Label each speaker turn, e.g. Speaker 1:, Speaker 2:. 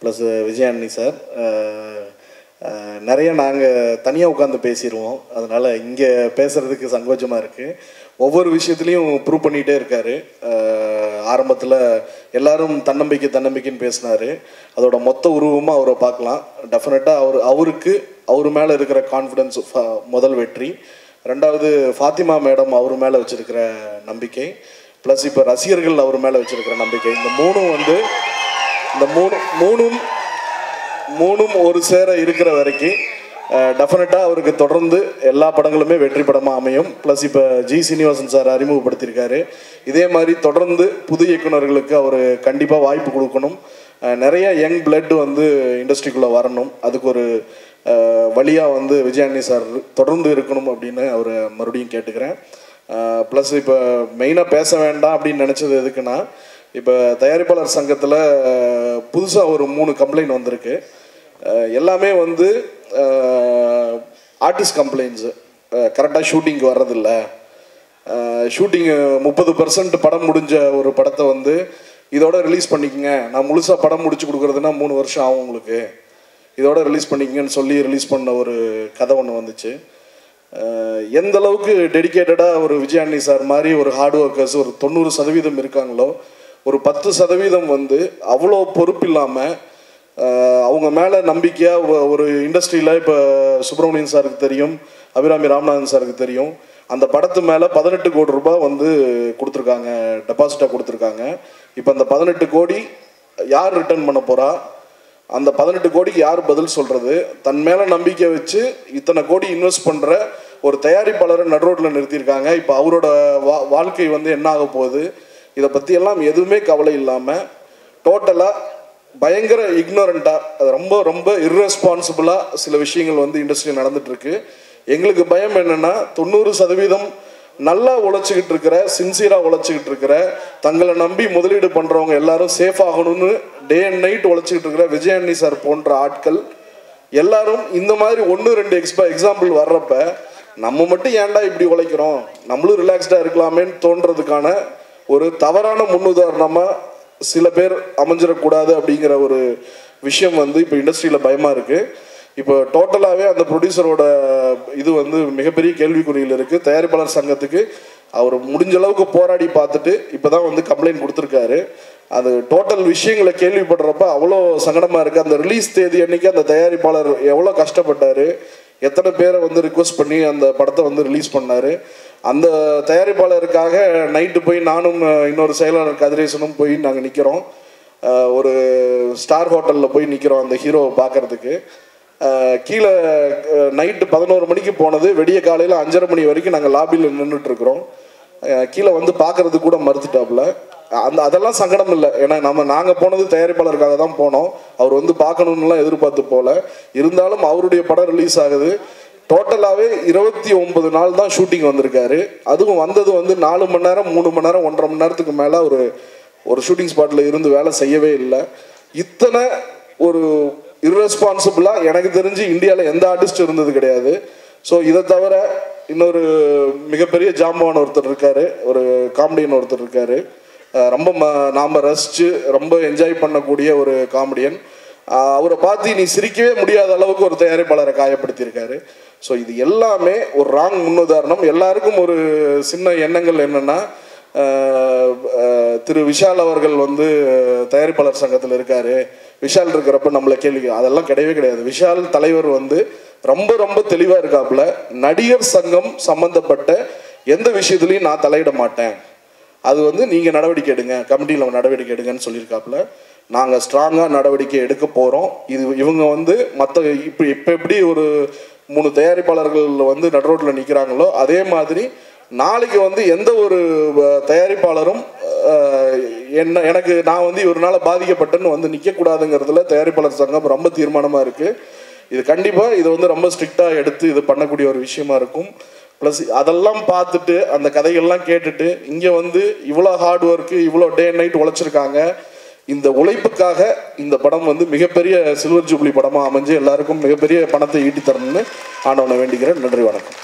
Speaker 1: Plus Vijayani sir. நிறைய நாங்கள் தனியாக உட்காந்து பேசிடுவோம், அதனால் இங்கே பேசுகிறதுக்கு சங்கோச்சமாக இருக்குது. ஒவ்வொரு விஷயத்துலையும் ப்ரூவ் பண்ணிகிட்டே இருக்கார். ஆரம்பத்தில் எல்லாரும் தன்னம்பிக்கைன்னு பேசினார். அதோட மொத்த உருவமாக அவரை பார்க்கலாம். டெஃபினட்டாக அவர் மேலே இருக்கிற கான்ஃபிடென்ஸ் முதல் வெற்றி. ரெண்டாவது ஃபாத்திமா மேடம் அவர் மேலே வச்சுருக்கிற நம்பிக்கை, ப்ளஸ் இப்போ ரசிகர்கள் அவர் மேலே வச்சுருக்கிற நம்பிக்கை. இந்த மூணும் ஒரு சேர இருக்கிற வரைக்கும் டெஃபினட்டாக அவருக்கு தொடர்ந்து எல்லா படங்களுமே வெற்றி படமாக அமையும். ப்ளஸ் இப்போ ஜி சீனிவாசன் சார் அறிமுகப்படுத்தியிருக்காரு. இதே மாதிரி தொடர்ந்து புது இயக்குநர்களுக்கு அவர் கண்டிப்பாக வாய்ப்பு கொடுக்கணும். நிறைய யங் பிளட் இண்டஸ்ட்ரிக்குள்ளே வரணும். அதுக்கு ஒரு வழியாக விஜயானி சார் தொடர்ந்து இருக்கணும் அப்படின்னு அவர் மறுபடியும் கேட்டுக்கிறேன். ப்ளஸ் இப்போ மெயினாக பேச வேண்டாம் அப்படின்னு நினச்சது எதுக்குன்னா, இப்போ தயாரிப்பாளர் சங்கத்தில் புதுசாக ஒரு 3 கம்ப்ளைண்ட் வந்திருக்கு. எல்லாமே ஆர்டிஸ்ட் கம்ப்ளைண்ட்ஸு. கரெக்டாக ஷூட்டிங்க்கு வர்றதில்ல, ஷூட்டிங்கு 30% படம் முடிஞ்ச ஒரு படத்தை இதோட ரிலீஸ் பண்ணிக்கங்க, நான் முழுசாக படம் முடிச்சு கொடுக்குறதுனா 3 வருஷம் ஆகும் உங்களுக்கு, இதோட ரிலீஸ் பண்ணிக்கங்கன்னு சொல்லி ரிலீஸ் பண்ண ஒரு கதை ஒன்று வந்துச்சு. எந்த அளவுக்கு டெடிக்கேட்டடாக ஒரு விஜயானி சார் மாதிரி ஒரு ஹார்ட் ஒர்க்கர்ஸ் ஒரு 90% இருக்காங்களோ, ஒரு 10% அவ்வளோ பொறுப்பு இல்லாமல் அவங்க மேலே நம்பிக்கையாக ஒரு இண்டஸ்ட்ரியில் இப்போ சுப்பிரமணியன் சாருக்கு தெரியும், அபிராமி ராமநாதன் சாருக்கு தெரியும், அந்த படத்து மேலே 18 கோடி ரூபாய் கொடுத்துருக்காங்க, டெபாசிட்டாக கொடுத்துருக்காங்க. இப்போ அந்த 18 கோடி யார் ரிட்டர்ன் பண்ண போகிறா, அந்த 18 கோடிக்கு யார் பதில் சொல்கிறது? தன் மேலே நம்பிக்கை வச்சு இத்தனை கோடி இன்வெஸ்ட் பண்ணுற ஒரு தயாரிப்பாளரை நடுரோட்டில் நிறுத்தியிருக்காங்க. இப்போ அவரோட வாழ்க்கை என்ன ஆக போகுது, இதை பற்றியெல்லாம் எதுவுமே கவலை இல்லாமல் டோட்டலாக பயங்கர இக்னோரண்ட்டாக, அது ரொம்ப ரொம்ப இர்ரெஸ்பான்சிபிளாக சில விஷயங்கள் இண்டஸ்ட்ரியில் நடந்துகிட்ருக்கு. எங்களுக்கு பயம் என்னென்னா, 90% நல்லா உழைச்சிக்கிட்டு இருக்கிற, சின்சியராக உழைச்சிக்கிட்டு இருக்கிற, தங்களை நம்பி முதலீடு பண்ணுறவங்க எல்லாரும் சேஃப் ஆகணும்னு டே அண்ட் நைட் உழைச்சிக்கிட்டு இருக்கிற விஜயானி சார் போன்ற ஆட்கள் எல்லாரும் இந்த மாதிரி 1-2 எக்ஸாம்பிள் வர்றப்ப நம்ம மட்டும் ஏன்டா இப்படி உழைக்கிறோம், நம்மளும் ரிலாக்ஸ்டாக இருக்கலாமேன்னு தோன்றதுக்கான ஒரு தவறான முன்னுதாரணமாக சில பேர் அமைஞ்சிடக்கூடாது அப்படிங்கிற ஒரு விஷயம் இப்போ இண்டஸ்ட்ரியில் பயமாக இருக்குது. இப்போ டோட்டலாகவே அந்த ப்ரொடியூசரோட இது மிகப்பெரிய கேள்விக்குறியில் இருக்குது. தயாரிப்பாளர் சங்கத்துக்கு அவர் முடிஞ்ச அளவுக்கு போராடி பார்த்துட்டு இப்போ தான் கம்ப்ளைண்ட் கொடுத்துருக்காரு. அது டோட்டல் விஷயங்களை கேள்விப்படுறப்ப அவ்வளோ சங்கடமாக இருக்குது. அந்த ரிலீஸ் தேதி அன்றைக்கி அந்த தயாரிப்பாளர் எவ்வளோ கஷ்டப்பட்டார், எத்தனை பேரை ரிக்வெஸ்ட் பண்ணி அந்த படத்தை ரிலீஸ் பண்ணார். அந்த தயாரிப்பாளருக்காக நைட்டு போய் நானும் இன்னொரு செயலாளர் கதிரேசனும் போய் நாங்கள் நிற்கிறோம். ஒரு ஸ்டார் ஹோட்டலில் போய் நிற்கிறோம் அந்த ஹீரோவை பார்க்குறதுக்கு. கீழே நைட்டு 11 மணிக்கு போனது, விடிய காலையில் 5:30 மணி வரைக்கும் நாங்கள் லாபியில் நின்றுட்டுருக்குறோம். கீழே பார்க்குறது கூட மறுத்துட்டாப்புல. அதெல்லாம் சங்கடம் இல்லை, ஏன்னா நாங்கள் போனது தயாரிப்பாளருக்காக தான் போனோம். அவர் பார்க்கணுன்னுலாம் எதிர்பார்த்து போகல. இருந்தாலும் அவருடைய படம் ரிலீஸ் ஆகுது. டோட்டலாகவே 29 நாள் தான் ஷூட்டிங் வந்திருக்காரு. அதுவும் வந்தது 4 மணி நேரம் 3 மணி நேரம் 1.5 மணி நேரத்துக்கு மேலே ஒரு ஷூட்டிங் ஸ்பாட்டில் இருந்து வேலை செய்யவே இல்லை. இத்தனை ஒரு இர்ரெஸ்பான்சிபிளாக எனக்கு தெரிஞ்சு இந்தியாவில் எந்த ஆர்டிஸ்ட் இருந்தது கிடையாது. ஸோ இதை தவிர இன்னொரு மிகப்பெரிய ஜாம்பவான் ஒருத்தர் இருக்கார், ஒரு காமெடியன் ஒருத்தர் இருக்கார். ரொம்ப நாம் ரசித்து ரொம்ப என்ஜாய் பண்ணக்கூடிய ஒரு காமெடியன். அவரை பார்த்து நீ சிரிக்கவே முடியாத அளவுக்கு ஒரு தயாரிப்பாளரை காயப்படுத்தியிருக்காரு. ஸோ இது எல்லாமே ஒரு ராங் முன்னுதாரணம். எல்லாருக்கும் ஒரு சின்ன எண்ணங்கள் என்னென்னா, திரு விஷால் அவர்கள் தயாரிப்பாளர் சங்கத்தில் இருக்கார், விஷால் இருக்கிறப்ப நம்மளை கேள்வி, அதெல்லாம் கிடையவே கிடையாது. விஷால் தலைவர் ரொம்ப ரொம்ப தெளிவாக இருக்காப்புல. நடிகர் சங்கம் சம்பந்தப்பட்ட எந்த விஷயத்துலையும் நான் தலையிட மாட்டேன், அது நீங்கள் நடவடிக்கை எடுங்க, கமிட்டியில் நடவடிக்கை எடுங்கன்னு சொல்லியிருக்காப்புல. நாங்கள் ஸ்ட்ராங்காக நடவடிக்கை எடுக்க போகிறோம். இவங்க மற்ற இப்போ எப்படி ஒரு 3 தயாரிப்பாளர்கள் நடுரோட்டில் நிற்கிறாங்களோ, அதே மாதிரி நாளைக்கு எந்த ஒரு தயாரிப்பாளரும் நான் இவரால் பாதிக்கப்பட்டேன்னு நிற்கக்கூடாதுங்கிறதுல தயாரிப்பாளர் சங்கம் ரொம்ப தீர்மானமாக இருக்குது. இது கண்டிப்பாக இது ரொம்ப ஸ்ட்ரிக்டாக எடுத்து இது பண்ணக்கூடிய ஒரு விஷயமா இருக்கும். ப்ளஸ் அதெல்லாம் பார்த்துட்டு அந்த கதைகள்லாம் கேட்டுட்டு இங்கே இவ்வளோ ஹார்ட் ஒர்க்கு, இவ்வளோ டே அண்ட் நைட் உழைச்சிருக்காங்க. இந்த உழைப்புக்காக இந்த படம் மிகப்பெரிய சில்வர் ஜூப்ளி படமாக அமைஞ்சு எல்லாருக்கும் மிகப்பெரிய பணத்தை ஈட்டி தரணும்னு ஆண்டவனை வேண்டிக்கிறேன். நன்றி, வணக்கம்.